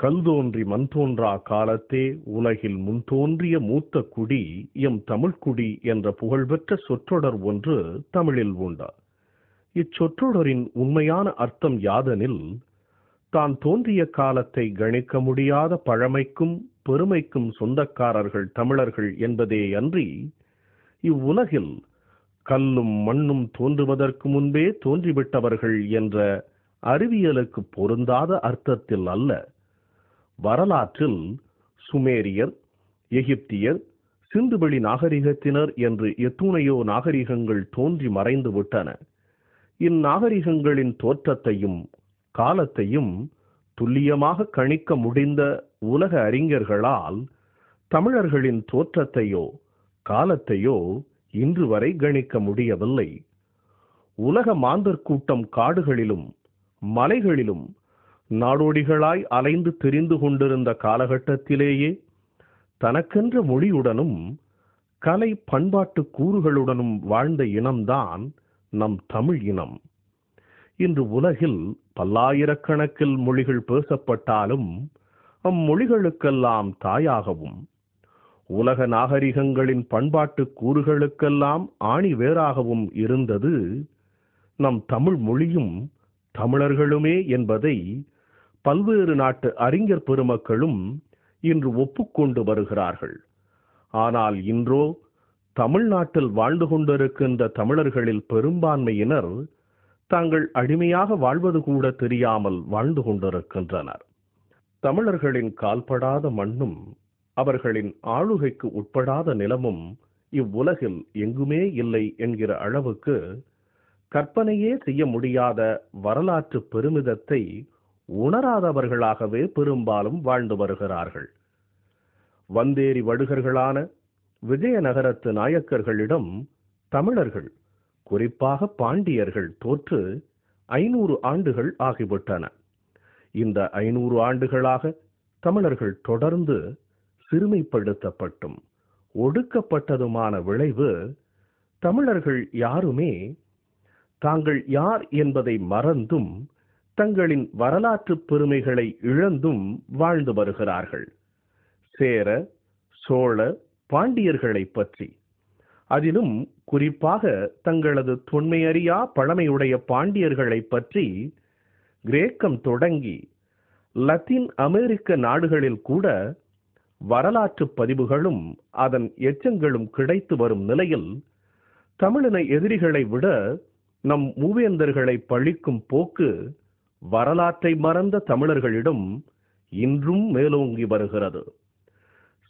கல் தோன்றி மண் தோன்றா காலத்தே உலகில் முன்தோன்றிய மூத்த குடி எம் தமிழ்குடி என்ற புகழ்பெற்ற சொற்றொடர் ஒன்று தமிழில் உண்டு. இச்சொற்றொடரின் உண்மையான அர்த்தம் யாதெனில், தான் தோன்றிய காலத்தை கணிக்க முடியாத பழமைக்கும் பெருமைக்கும் சொந்தக்காரர்கள் தமிழர்கள் என்பதேயன்றி, இவ்வுலகில் கல்லும் மண்ணும் தோன்றுவதற்கு முன்பே தோன்றிவிட்டவர்கள் என்ற அறிவியலுக்கு பொருந்தாத அர்த்தத்தில் அல்ல. வரலாற்றில் சுமேரியர், எகிப்தியர், சிந்துவெளி நாகரிகத்தினர் என்று எத்துணையோ நாகரிகங்கள் தோன்றி மறைந்து விட்டன. இந்நாகரிகங்களின் தோற்றத்தையும் காலத்தையும் துல்லியமாக கணிக்க முடிந்த உலக அறிஞர்களால் தமிழர்களின் தோற்றத்தையோ காலத்தையோ இன்று வரை கணிக்க முடியவில்லை. உலக மாந்தர் கூட்டம் காடுகளிலும் மலைகளிலும் நாடோடிகளாய் அலைந்து திரிந்து கொண்டிருந்த காலகட்டத்திலேயே தனக்கென்ற மொழியுடனும் கலை பண்பாட்டு கூறுகளுடனும் வாழ்ந்த இனம்தான் நம் தமிழ் இனம். இன்று உலகில் பல்லாயிரக்கணக்கில் மொழிகள் பேசப்பட்டாலும் அம்மொழிகளுக்கெல்லாம் தாயாகவும் உலக நாகரிகங்களின் பண்பாட்டு கூறுகளுக்கெல்லாம் ஆணி வேறாகவும் இருந்தது நம் தமிழ் மொழியும் தமிழர்களுமே என்பதை பல்வேறு நாட்டு அறிஞர் பெருமக்களும் இன்று ஒப்புக்கொண்டு வருகிறார்கள். ஆனால் இன்றோ தமிழ்நாட்டில் வாழ்ந்து கொண்டிருக்கின்ற தமிழர்களில் பெரும்பான்மையினர் தாங்கள் அடிமையாக வாழ்வது கூட தெரியாமல் வாழ்ந்து கொண்டிருக்கின்றனர். தமிழர்களின் கால்படாத மண்ணும் அவர்களின் ஆளுகைக்கு உட்படாத நிலமும் இவ்வுலகில் எங்குமே இல்லை என்கிற அளவுக்கு கற்பனையே செய்ய முடியாத வரலாற்று பெருமிதத்தை உணராதவர்களாகவே பெரும்பாலும் வாழ்ந்து வருகிறார்கள். வந்தேரி வடுகர்களான விஜயநகரத்து நாயக்கர்களிடம் தமிழர்கள், குறிப்பாக பாண்டியர்கள் தோற்று 500 ஆண்டுகள் ஆகிவிட்டன. இந்த 500 ஆண்டுகளாக தமிழர்கள் தொடர்ந்து சிறுமைப்படுத்தப்பட்டும் ஒடுக்கப்பட்டதுமான விளைவு, தமிழர்கள் யாருமே தாங்கள் யார் என்பதை மறந்தும் தங்களின் வரலாற்று பெருமைகளை இழந்தும் வாழ்ந்து வருகிறார்கள். சேர, சோழ, பாண்டியர்களை பற்றி, அதிலும் குறிப்பாக தங்களது தொன்மையறியா பழமையுடைய பாண்டியர்களை பற்றி கிரேக்கம் தொடங்கி லத்தீன் அமெரிக்க நாடுகளில் கூட வரலாற்று பதிவுகளும் அதன் எச்சங்களும் கிடைத்து வரும் நிலையில், தமிழின எதிரிகளை விட நம் மூவேந்தர்களை பழிக்கும் போக்கு வரலாற்றை மறந்த தமிழர்களிடம் இன்றும் மேலோங்கி வருகிறது.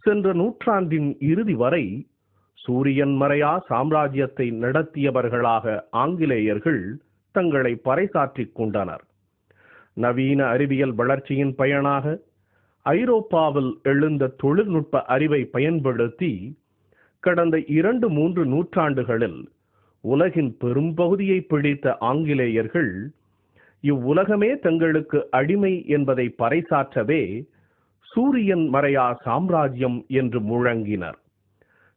சென்ற நூற்றாண்டின் இறுதி வரை சூரியன் மறையா சாம்ராஜ்யத்தை நடத்தியவர்களாக ஆங்கிலேயர்கள் தங்களை பறைசாற்றிக் கொண்டனர். நவீன அறிவியல் வளர்ச்சியின் பயனாக ஐரோப்பாவில் எழுந்த தொழில்நுட்ப அறிவை பயன்படுத்தி கடந்த 2-3 நூற்றாண்டுகளில் உலகின் பெரும்பகுதியை பிடித்த ஆங்கிலேயர்கள் இவ்வுலகமே தங்களுக்கு அடிமை என்பதை பறைசாற்றவே சூரியன் மறையா சாம்ராஜ்யம் என்று முழங்கினர்.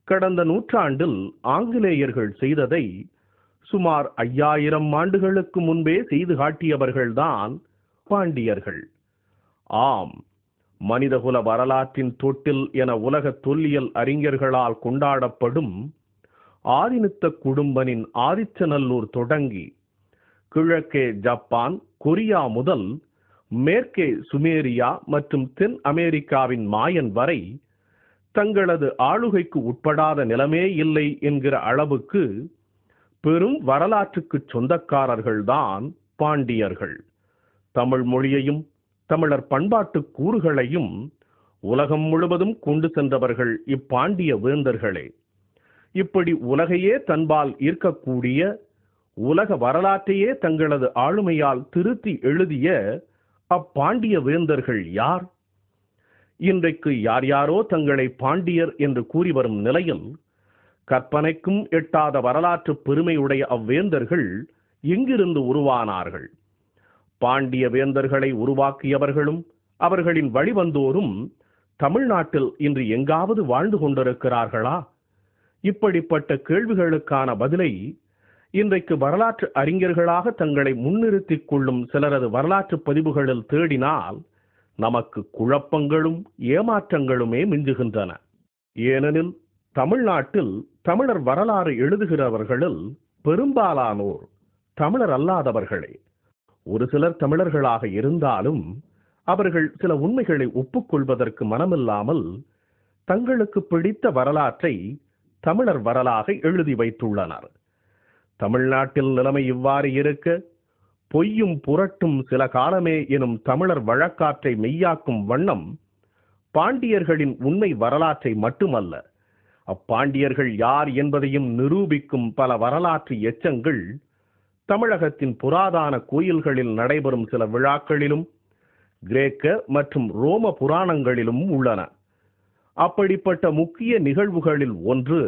கடந்த நூற்றாண்டில் ஆங்கிலேயர்கள் செய்ததை சுமார் 5000 ஆண்டுகளுக்கு முன்பே செய்து காட்டியவர்கள்தான் பாண்டியர்கள். ஆம், மனிதகுல வரலாற்றின் தொட்டில் என உலக தொல்லியல் அறிஞர்களால் கொண்டாடப்படும் ஆதினித்த குடும்பனின் ஆதிச்சநல்லூர் தொடங்கி கிழக்கே ஜப்பான், கொரியா முதல் மேற்கே சுமேரியா மற்றும் தென் அமெரிக்காவின் மாயன் வரை தங்களது ஆளுகைக்கு உட்படாத நிலமே இல்லை என்கிற அளவுக்கு பெரும் வரலாற்றுக்கு சொந்தக்காரர்கள்தான் பாண்டியர்கள். தமிழ் மொழியையும் தமிழர் பண்பாட்டு கூறுகளையும் உலகம் முழுவதும் கொண்டு சென்றவர்கள் இப்பாண்டிய வேந்தர்களே. இப்படி உலகையே தன்பால் ஈர்க்கக்கூடிய, உலக வரலாற்றையே தங்களது ஆளுமையால் திருத்தி எழுதிய அப்பாண்டிய வேந்தர்கள் யார்? இன்றைக்கு யார் யாரோ தங்களை பாண்டியர் என்று கூறி வரும் நிலையில், கற்பனைக்கும் எட்டாத வரலாற்று பெருமையுடைய அவ்வேந்தர்கள் எங்கிருந்து உருவானார்கள்? பாண்டிய வேந்தர்களை உருவாக்கியவர்களும் அவர்களின் வழிவந்தோரும் தமிழ்நாட்டில் இன்று எங்காவது வாழ்ந்து கொண்டிருக்கிறார்களா? இப்படிப்பட்ட கேள்விகளுக்கான பதிலை இன்றைக்கு வரலாற்று அறிஞர்களாக தங்களை முன்னிறுத்திக் கொள்ளும் சிலரது வரலாற்று பதிவுகளில் தேடினால் நமக்கு குழப்பங்களும் ஏமாற்றங்களுமே மிஞ்சுகின்றன. ஏனெனில் தமிழ்நாட்டில் தமிழர் வரலாறு எழுதுகிறவர்களில் பெரும்பாலானோர் தமிழர் அல்லாதவர்களே. ஒரு சிலர் தமிழர்களாக இருந்தாலும் அவர்கள் சில உண்மைகளை ஒப்புக்கொள்வதற்கு மனமில்லாமல் தங்களுக்கு பிடித்த வரலாற்றை தமிழர் வரலாக எழுதி வைத்துள்ளனர். தமிழ்நாட்டில் நிலைமை இவ்வாறு இருக்க, பொய்யும் புரட்டும் சில காலமே எனும் தமிழர் வழக்காற்றை மெய்யாக்கும் வண்ணம் பாண்டியர்களின் உண்மை வரலாற்றை மட்டுமல்ல, அப்பாண்டியர்கள் யார் என்பதையும் நிரூபிக்கும் பல வரலாற்று எச்சங்கள் தமிழகத்தின் புராதான கோயில்களில் நடைபெறும் சில விழாக்களிலும் கிரேக்க மற்றும் ரோம புராணங்களிலும் உள்ளன. அப்படிப்பட்ட முக்கிய நிகழ்வுகளில் ஒன்று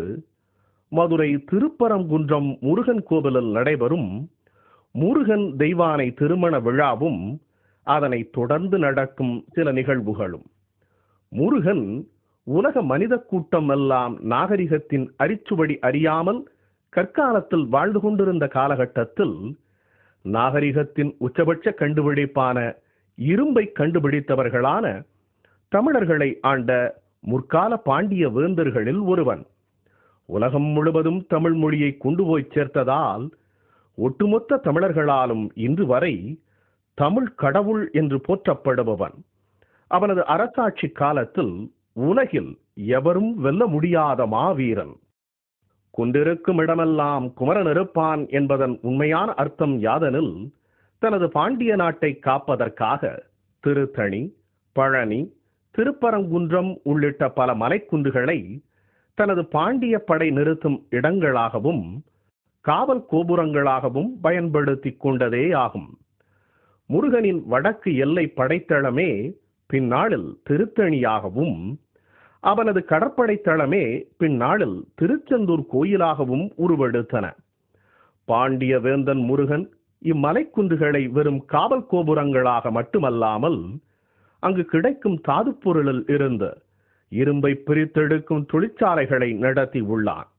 மதுரை திருப்பரங்குன்றம் முருகன் கோவிலில் நடைபெறும் முருகன் தெய்வானை திருமண விழாவும் அதனைத் தொடர்ந்து நடக்கும் சில நிகழ்வுகளும். முருகன் உலக மனித கூட்டம் எல்லாம் நாகரிகத்தின் அரிச்சுவடி அறியாமல் கற்காலத்தில் வாழ்ந்து கொண்டிருந்த காலகட்டத்தில் நாகரிகத்தின் உச்சபட்ச கண்டுபிடிப்பான இரும்பை கண்டுபிடித்தவர்களான தமிழர்களை ஆண்ட முற்கால பாண்டிய வேந்தர்களில் ஒருவன். உலகம் முழுவதும் தமிழ் மொழியை கொண்டு போய் சேர்த்ததால் ஒட்டுமொத்த தமிழர்களாலும் இன்று வரை தமிழ் கடவுள் என்று போற்றப்படுபவன். அவனது அரசாட்சி காலத்தில் உலகில் எவரும் வெல்ல முடியாத மாவீரன். கொண்டிருக்கும் இடமெல்லாம் குமரன் இருப்பான் என்பதன் உண்மையான அர்த்தம் யாதெனில், தனது பாண்டிய நாட்டை காப்பதற்காக திருத்தணி, பழனி, திருப்பரங்குன்றம் உள்ளிட்ட பல மலைக்குன்றுகளை தனது பாண்டிய படை நிறுத்தும் இடங்களாகவும் காவல் கோபுரங்களாகவும் பயன்படுத்திக் கொண்டதே ஆகும். முருகனின் வடக்கு எல்லை படைத்தளமே பின்னாளில் திருத்தணியாகவும் அவனது கடற்படை தளமே பின்னாளில் திருச்செந்தூர் கோயிலாகவும் உருவெடுத்தன. பாண்டிய வேந்தன் முருகன் இம்மலைக்குன்றுகளை வெறும் காவல் கோபுரங்களாக மட்டுமல்லாமல் அங்கு கிடைக்கும் தாதுப்பொருளில் இருந்து இரும்பை பிரித்தெடுக்கும் தொழிற்சாலைகளை நடத்தி உள்ளான்.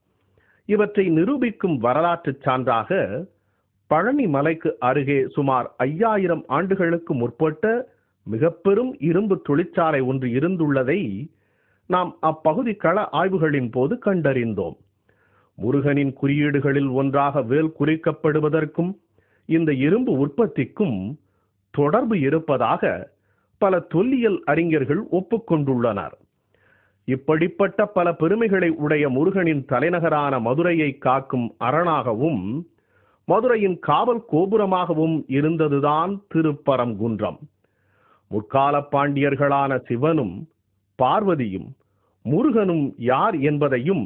இவற்றை நிரூபிக்கும் வரலாற்று சான்றாக பழனி மலைக்கு அருகே சுமார் 5000 ஆண்டுகளுக்கு முற்பட்ட மிக பெரும் இரும்பு தொழிற்சாலை ஒன்று இருந்துள்ளதை நாம் அப்பகுதி கள ஆய்வுகளின் போது கண்டறிந்தோம். முருகனின் குறியீடுகளில் ஒன்றாக வேல் குறிக்கப்படுவதற்கும் இந்த இரும்பு உற்பத்திக்கும் தொடர்பு இருப்பதாக பல தொல்லியல் அறிஞர்கள் ஒப்புக்கொண்டுள்ளனர். இப்படிப்பட்ட பல பெருமைகளை உடைய முருகனின் தலைநகரான மதுரையை காக்கும் அரணாகவும் மதுரையின் காவல் கோபுரமாகவும் இருந்ததுதான் திருப்பரங்குன்றம். முற்கால பாண்டியர்களான சிவனும் பார்வதியும் முருகனும் யார் என்பதையும்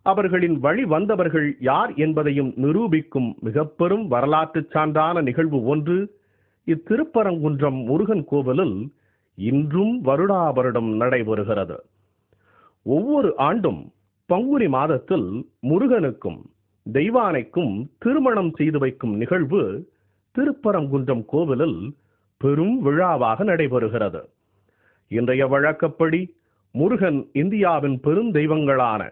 அவர்களின் வழி வந்தவர்கள் யார் என்பதையும் நிரூபிக்கும் மிக பெரும் வரலாற்று சான்றான நிகழ்வு ஒன்று இத்திருப்பரங்குன்றம் முருகன் கோவிலில் இன்றும் வருடா வருடம் நடைபெறுகிறது. ஒவ்வொரு ஆண்டும் பங்குனி மாதத்தில் முருகனுக்கும் தெய்வானைக்கும் திருமணம் செய்து வைக்கும் நிகழ்வு திருப்பரங்குன்றம் கோவிலில் பெரும் விழாவாக நடைபெறுகிறது. இன்றைய வழக்கப்படி முருகன் இந்தியாவின் பெருந்தெய்வங்களான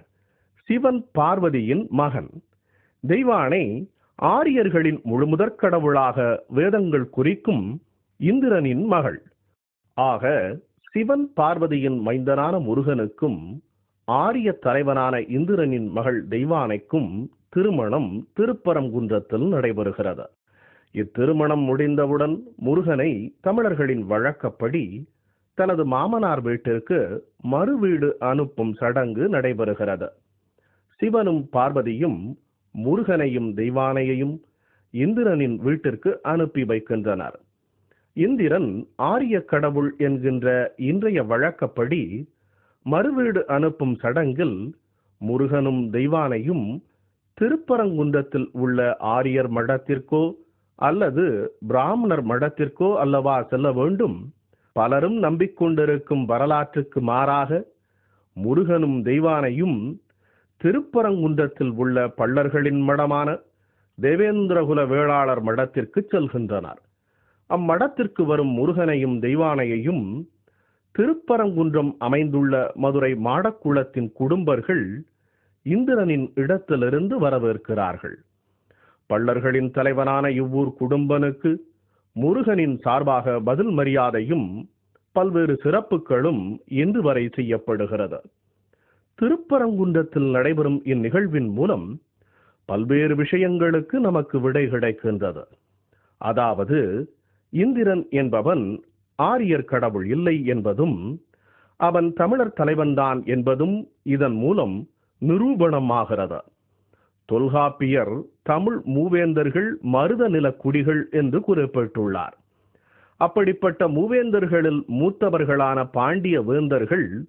சிவன் பார்வதியின் மகன். தெய்வானை ஆரியர்களின் முழுமுதற் கடவுளாக வேதங்கள் குறிக்கும் இந்திரனின் மகள். ஆக சிவன் பார்வதியின் மைந்தனான முருகனுக்கும் ஆரிய தலைவனான இந்திரனின் மகள் தெய்வானைக்கும் திருமணம் திருப்பரங்குன்றத்தில் நடைபெறுகிறது. இத்திருமணம் முடிந்தவுடன் முருகனை தமிழர்களின் வழக்கப்படி தனது மாமனார் வீட்டிற்கு மறுவீடு அனுப்பும் சடங்கு நடைபெறுகிறது. சிவனும் பார்வதியும் முருகனையும் தெய்வானையையும் இந்திரனின் வீட்டிற்கு அனுப்பி வைக்கின்றனர். இந்திரன் ஆரிய கடவுள் என்கின்ற இன்றைய வழக்கப்படி மறுவீடு அனுப்பும் சடங்கில் முருகனும் தெய்வானையும் திருப்பரங்குன்றத்தில் உள்ள ஆரியர் மடத்திற்கோ அல்லது பிராமணர் மடத்திற்கோ அல்லவா செல்ல வேண்டும். பலரும் நம்பிக்கொண்டிருக்கும் வரலாற்றுக்கு மாறாக முருகனும் தெய்வானையும் திருப்பரங்குன்றத்தில் உள்ள பள்ளர்களின் மடமான தேவேந்திரகுல வேளாளர் மடத்திற்கு செல்கின்றனர். அம்மடத்திற்கு வரும் முருகனையும் தெய்வானையையும் திருப்பரங்குன்றம் அமைந்துள்ள மதுரை மாடக்குளத்தின் குடும்பர்கள் இந்திரனின் இடத்திலிருந்து வரவேற்கிறார்கள். பள்ளர்களின் தலைவனான இவ்வூர் குடும்பனுக்கு முருகனின் சார்பாக பதில் மரியாதையும் பல்வேறு சிறப்புகளும் இன்று வரை செய்யப்படுகிறது. திருப்பரங்குன்றத்தில் நடைபெறும் இந்நிகழ்வின் மூலம் பல்வேறு விஷயங்களுக்கு நமக்கு விடை கிடைக்கின்றது. அதாவது, இந்திரன் என்பவன் ஆரியர் கடவுள் இல்லை என்பதும், அவன் தமிழர் தலைவன்தான் என்பதும் இதன் மூலம் நிரூபணமாகிறது. தொல்காப்பியர் தமிழ் மூவேந்தர்கள் மருத நில குடிகள் என்று குறிப்பிட்டுள்ளார். அப்படிப்பட்ட மூவேந்தர்களில் மூத்தவர்களான பாண்டிய வேந்தர்கள்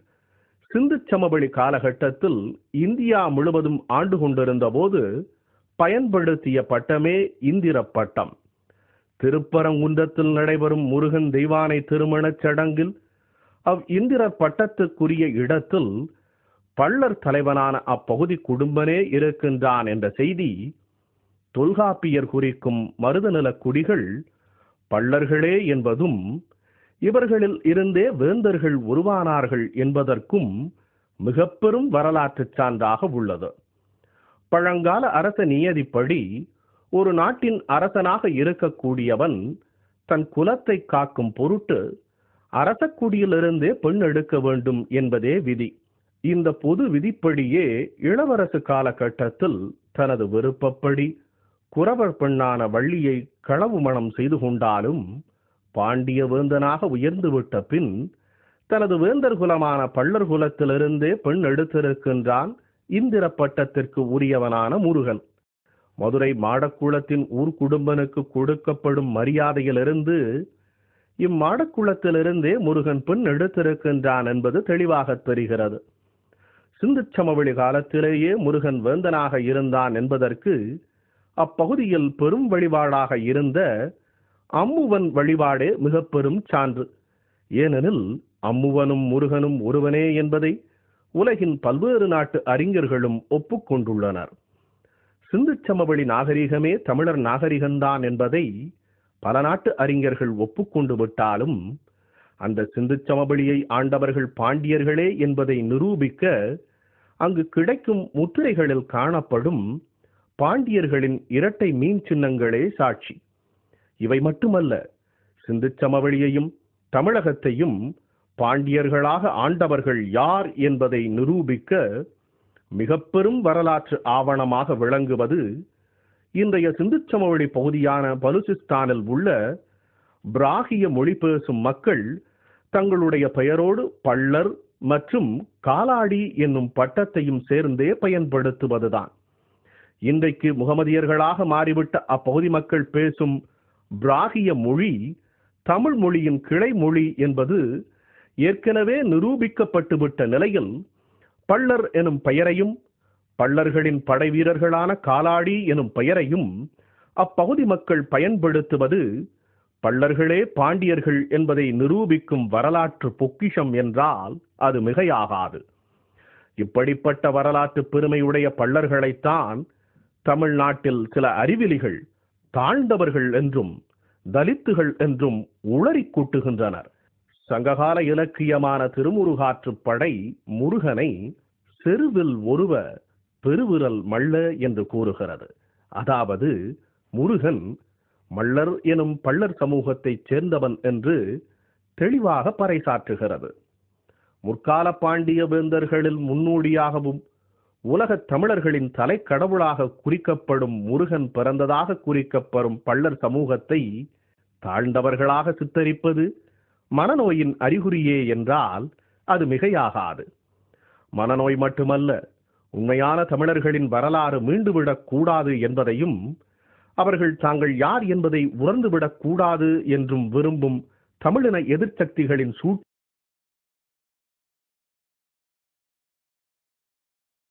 சிந்து சமவெளி காலகட்டத்தில் இந்தியா முழுவதும் ஆண்டு கொண்டிருந்த போது பயன்படுத்திய பட்டமே இந்திர பட்டம். திருப்பரங்குன்றத்தில் நடைபெறும் முருகன் தெய்வானை திருமணச் சடங்கில் இந்திர பட்டத்துக்குரிய இடத்தில் பள்ளர் தலைவனான அப்பகுதி குடும்பனே இருக்கின்றான் என்ற செய்தி தொல்காப்பியர் குறிக்கும் மருதநில குடிகள் பள்ளர்களே என்பதும், இவர்களில் இருந்தே வேந்தர்கள் உருவானார்கள் என்பதற்கும் மிக பெரும் வரலாற்று சான்றாக உள்ளது. பழங்கால அரச நியதிப்படி ஒரு நாட்டின் அரசனாக இருக்கக்கூடியவன் தன் குலத்தை காக்கும் பொருட்டு அரசக்குடியிலிருந்தே பெண் எடுக்க வேண்டும் என்பதே விதி. இந்த பொது விதிப்படியே இளவரசு காலகட்டத்தில் தனது விருப்பப்படி குறவர் பெண்ணான வள்ளியை களவு மணம் செய்து கொண்டாலும் பாண்டிய வேந்தனாக உயர்ந்துவிட்ட பின் தனது வேந்தர் குலமான பள்ளர் குலத்திலிருந்தே பெண் எடுத்திருக்கின்றான் இந்திர பட்டத்திற்கு உரியவனான முருகன். மதுரை மாடக்குளத்தின் ஊர்குடும்பனுக்கு கொடுக்கப்படும் மரியாதையிலிருந்து இம்மாடக்குளத்திலிருந்தே முருகன் பெண் எடுத்திருக்கின்றான் என்பது தெளிவாக தெரிகிறது. சிந்து சமவெளி காலத்திலேயே முருகன் வேந்தனாக இருந்தான் என்பதற்கு அப்பகுதியில் பெரும் வழிபாடாக இருந்த அம்முவன் வழிபாடே மிக பெரும் சான்று. ஏனெனில் அம்முவனும் முருகனும் ஒருவனே என்பதை உலகின் பல்வேறு நாட்டு அறிஞர்களும் ஒப்புக்கொண்டுள்ளனர். சிந்து சமவெளி நாகரிகமே தமிழர் நாகரிகம்தான் என்பதை பல நாட்டு அறிஞர்கள் ஒப்புக்கொண்டு விட்டாலும் அந்த சிந்து சமவெளியை ஆண்டவர்கள் பாண்டியர்களே என்பதை நிரூபிக்க அங்கு கிடைக்கும் முத்திரைகளில் காணப்படும் பாண்டியர்களின் இரட்டை மீன் சின்னங்களே சாட்சி. இவை மட்டுமல்ல, சிந்து சமவெளியையும் தமிழகத்தையும் பாண்டியர்களாக ஆண்டவர்கள் யார் என்பதை நிரூபிக்க மிக பெரும் வரலாற்று ஆவணமாக விளங்குவது இன்றைய சிந்து சமவெளி பகுதியான பலுசிஸ்தானில் உள்ள பிராகிய மொழி பேசும் மக்கள் தங்களுடைய பெயரோடு பள்ளர் மற்றும் காலாடி என்னும் பட்டத்தையும் சேர்ந்தே பயன்படுத்துவதுதான். இன்றைக்கு முகமதியர்களாக மாறிவிட்ட அப்பகுதி மக்கள் பேசும் பிராகிய மொழி தமிழ் மொழியின் கிளை மொழி என்பது ஏற்கனவே நிரூபிக்கப்பட்டுவிட்ட நிலையில் பள்ளர் எனும் பெயரையும் பள்ளர்களின் படை வீரர்களான காலாடி எனும் பெயரையும் அப்பகுதி மக்கள் பயன்படுத்துவது பள்ளர்களே பாண்டியர்கள் என்பதை நிரூபிக்கும் வரலாற்று பொக்கிஷம் என்றால் அது மிகையாகாது. இப்படிப்பட்ட வரலாற்று பெருமையுடைய பள்ளர்களைத்தான் தமிழ்நாட்டில் சில அறிவிலிகள் தாழ்ந்தவர்கள் என்றும் தலித்துகள் என்றும் உளறி கூட்டுகின்றனர். சங்ககால இலக்கியமான திருமுருகாற்றுப்படை முருகனை செருவில் ஒருவ பெருவிரல் மள்ள என்று கூறுகிறது. அதாவது முருகன் மள்ளர் எனும் பள்ளர் சமூகத்தைச் சேர்ந்தவன் என்று தெளிவாக பறைசாற்றுகிறது. முற்கால பாண்டிய வேந்தர்களில் முன்னோடியாகவும் உலகத் தமிழர்களின் தலைக்கடவுளாக குறிக்கப்படும் முருகன் பிறந்ததாக குறிக்கப்படும் பள்ளர் சமூகத்தை தாழ்ந்தவர்களாக சித்தரிப்பது மனநோயின் அறிகுறியே என்றால் அது மிகையாகாது. மனநோய் மட்டுமல்ல, உண்மையான தமிழர்களின் வரலாறு மீண்டுவிடக் கூடாது என்பதையும் அவர்கள் தாங்கள் யார் என்பதை உணர்ந்துவிடக் கூடாது என்றும் விரும்பும் தமிழின எதிர்ச்சக்திகளின்